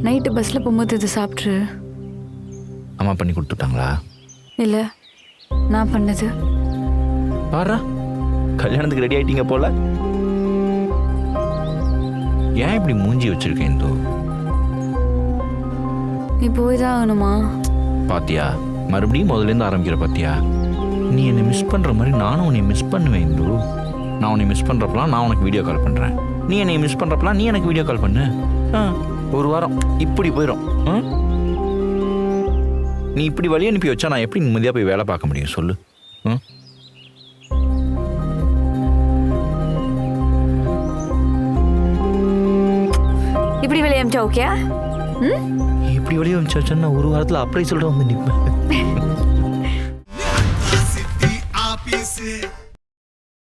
Night பஸ்ஸில் போகும்போது இது சாப்பிட்ரு. அம்மா பண்ணி கொடுத்துட்டாங்களா? இல்லை, நான் பண்ணது. பாரா, கல்யாணத்துக்கு ரெடி ஆயிட்டீங்க போல. ஏன் இப்படி மூஞ்சி வச்சிருக்கேன் இந்து? நீ போய் தான் ஆகணுமா? பாத்தியா, மறுபடியும் முதல்லேருந்து ஆரம்பிக்கிற பாத்தியா? நீ என்னை மிஸ் பண்ணுற மாதிரி நானும் உன்னை மிஸ் பண்ணுவேன் இந்து. நான் உன்னை மிஸ் பண்ணுறப்பலாம் நான் உனக்கு வீடியோ கால் பண்ணுறேன். நீ என்னை மிஸ் பண்ணுறப்பலாம் நீ எனக்கு வீடியோ கால் பண்ணு. ஒரு வாரம் இப்படி போயிடும். நீ இப்படி வழி அனுப்பி வச்சா நான் எப்படி நிம்மதியாக போய் வேலை பார்க்க முடியும் சொல்லு? இப்படி வெளியே அமிச்சா ஓகே? இப்படி வெளியே அனுப்பிச்சு வச்சா நான் ஒரு வாரத்தில் அப்படியே சொல்லிட்டு வந்து நிற்பேன்.